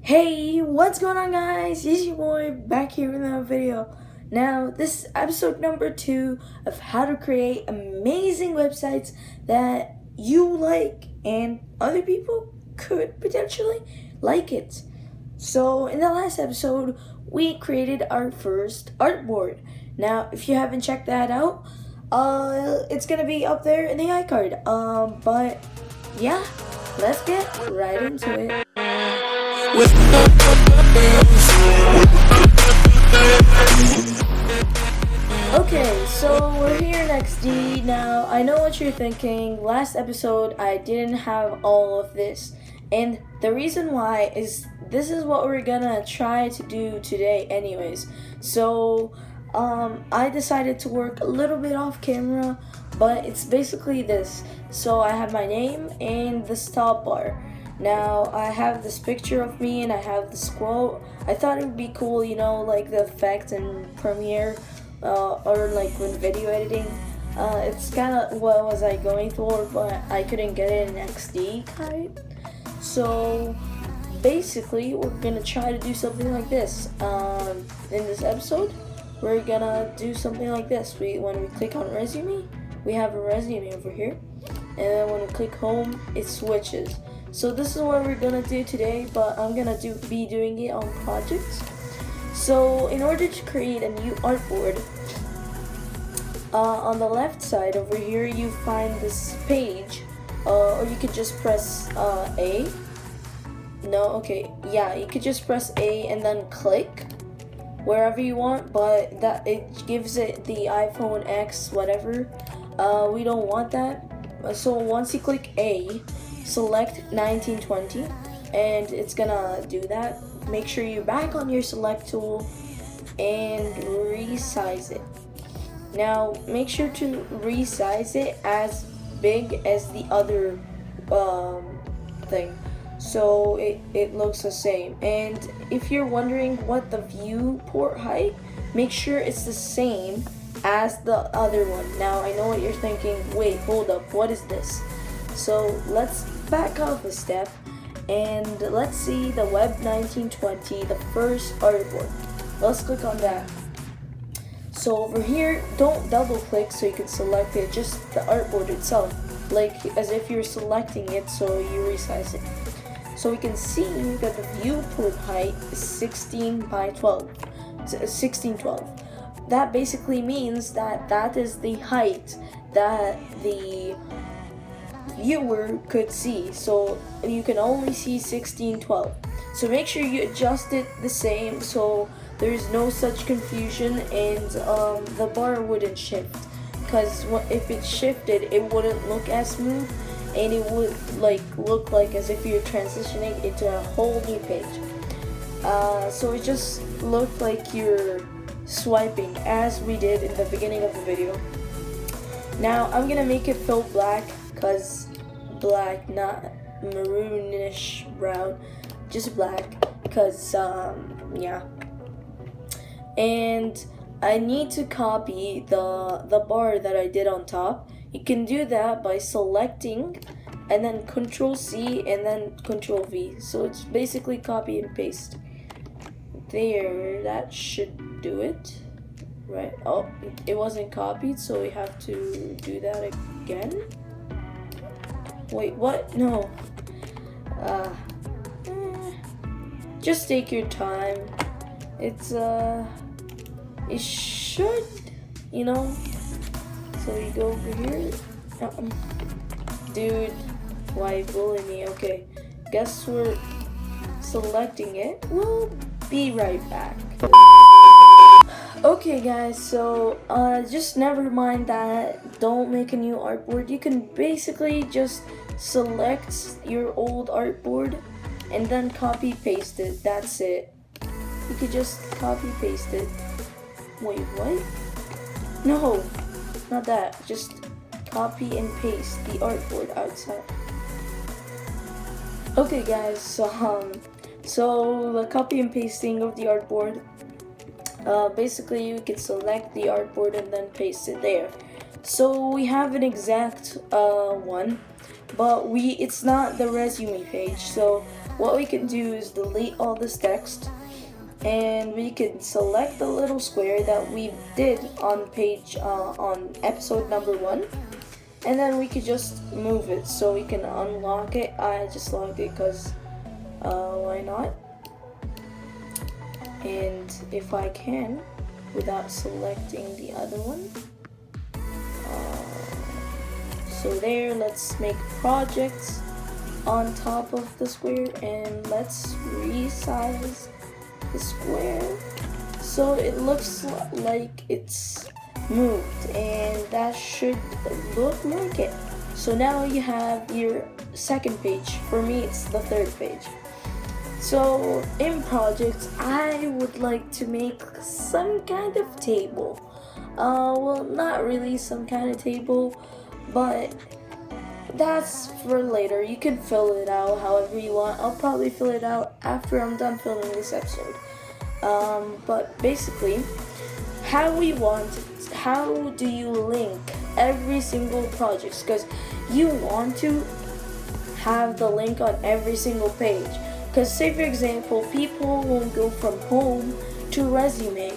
Hey, what's going on, guys? It's your boy back here with another video. Now, this is episode number 2 of how to create amazing websites that you like and other people could potentially like it. So, in the last episode, we created our first artboard. Now, if you haven't checked that out, it's gonna be up there in the iCard. But yeah, let's get right into it. Okay, so we're here in XD. Now, I know what you're thinking. Last episode, I didn't have all of this. And the reason why is this is what we're gonna try to do today anyways. So, I decided to work a little bit off camera, but it's basically this. So I have my name and the stop bar. Now I have this picture of me and I have this quote. I thought it would be cool, you know, like the effect in Premiere or like when video editing. It's kind of what was I going for, but I couldn't get it in XD kind. So basically, we're gonna try to do something like this. In this episode, we're gonna do something like this. When we click on resume, we have a resume over here, and then when we click home, it switches. So this is what we're gonna do today, but I'm gonna be doing it on projects. So in order to create a new artboard, on the left side over here, you find this page, or you could just press A. No, okay, yeah, you could just press A and then click wherever you want, but that it gives it the iPhone X whatever. We don't want that. So once you click A, select 1920, and it's gonna do that. Make sure you're back on your select tool and resize it. Now make sure to resize it as big as the other thing, so it looks the same. And if you're wondering what the viewport height, make sure it's the same as the other one. Now I know what you're thinking, wait, hold up, what is this? So let's back up a step and let's see the Web 1920, the first artboard. Let's click on that. So over here, don't double click so you can select it, just the artboard itself, like as if you're selecting it, so you resize it. So we can see that the viewport height is 16 by 12, 1612. That basically means that that is the height that the viewer could see, so you can only see 1612. So make sure you adjust it the same so there's no such confusion, and the bar wouldn't shift, because if it shifted, it wouldn't look as smooth, and it would look like as if you're transitioning into a whole new page. So it just looked like you're swiping as we did in the beginning of the video. Now I'm gonna make it fill black, cause black, not maroonish brown, just black, cause yeah. And I need to copy the bar that I did on top. You can do that by selecting and then Control C and then Control V. So it's basically copy and paste. There, that should do it. Right, oh, it wasn't copied, so we have to do that again. Wait, what? No. Just take your time. It should, you know. So you go over here. Dude, why bully me? Okay, guess we're selecting it. We'll be right back. Okay guys, so just never mind that. Don't make a new artboard. You can basically just select your old artboard and then copy paste it. That's it. You could just copy paste it. Wait, what? No, not that. Just copy and paste the artboard outside. Okay guys, so the copy and pasting of the artboard, basically you can select the artboard and then paste it there. So we have an exact one, but it's not the resume page. So what we can do is delete all this text, and we can select the little square that we did on on episode number 1, and then we could just move it so we can unlock it. I just locked it because why not? And if I can, without selecting the other one, so there, let's make projects on top of the square, and let's resize the square so it looks like it's moved, and that should look like it. So now you have your second page. For me, it's the third page. So in projects, I would like to make some kind of table. Well, not really some kind of table, but that's for later. You can fill it out however you want. I'll probably fill it out after I'm done filming this episode. But basically, how do you link every single project? Because you want to have the link on every single page. Because say for example, people won't go from home to resume.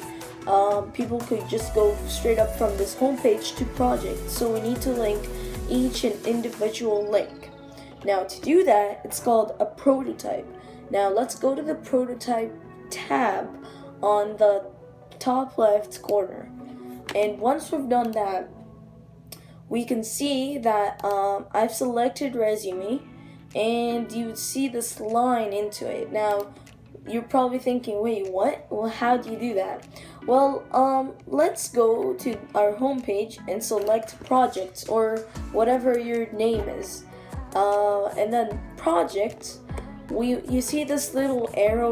People could just go straight up from this homepage to project. So we need to link each and individual link. Now to do that, it's called a prototype. Now let's go to the prototype tab on the top left corner. And once we've done that, we can see that I've selected resume, and you would see this line into it. Now you're probably thinking, wait, what? Well, how do you do that? Well, let's go to our homepage and select projects, or whatever your name is, and then projects. You see this little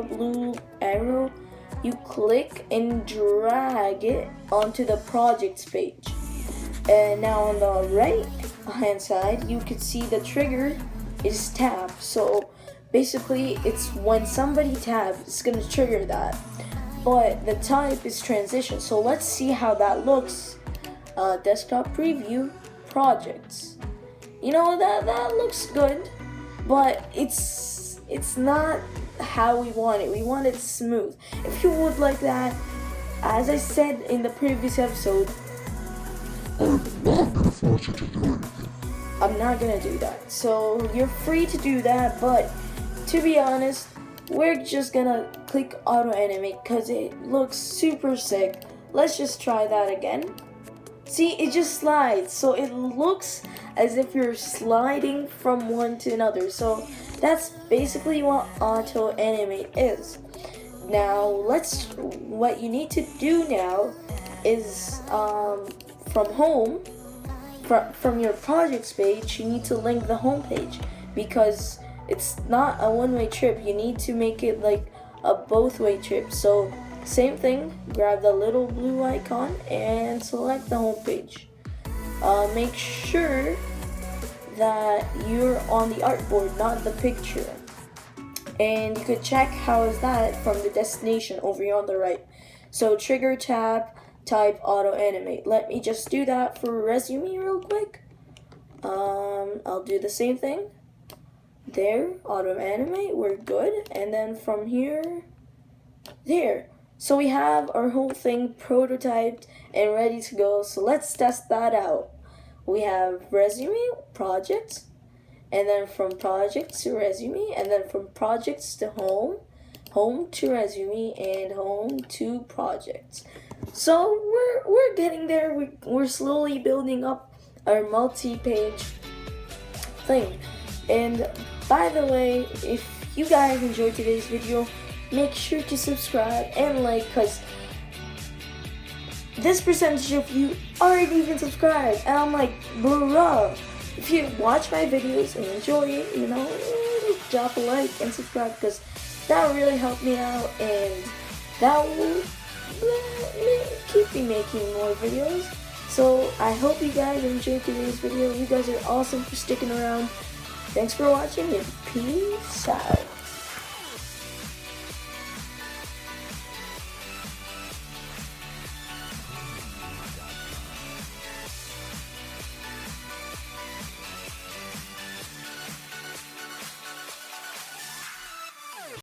blue arrow. You click and drag it onto the projects page. And now on the right hand side, you can see the trigger is tab. So basically, it's when somebody tabs, it's gonna trigger that. But the type is transition. So let's see how that looks. Desktop preview, projects. You know, that looks good, but it's not how we want it. We want it smooth. If you would like that, as I said in the previous episode, I'm not gonna force you to do anything. I'm not gonna do that. So you're free to do that, but to be honest, we're just gonna click auto animate because it looks super sick. Let's just try that again. See, it just slides, so it looks as if you're sliding from one to another. So that's basically what auto animate is. Now what you need to do now is from home, from your projects page, you need to link the home page, because it's not a one-way trip. You need to make it like a both-way trip. So same thing, grab the little blue icon and select the home page. Make sure that you're on the artboard, not the picture. And you could check how is that from the destination over here on the right. So trigger tab, type auto animate. Let me just do that for resume real quick. I'll do the same thing. There, auto animate, we're good. And then from here, there. So we have our whole thing prototyped and ready to go. So let's test that out. We have resume, projects, and then from projects to resume, and then from projects to home, home to resume, and home to projects. So we're getting there. We're slowly building up our multi-page thing. And by the way, if you guys enjoyed today's video, make sure to subscribe and like, because this percentage of you aren't even subscribed. And I'm like, bruh, if you watch my videos and enjoy it, you know, drop a like and subscribe, because that will really help me out, and that will keep me making more videos. So I hope you guys enjoyed today's video. You guys are awesome for sticking around. Thanks for watching, and peace out.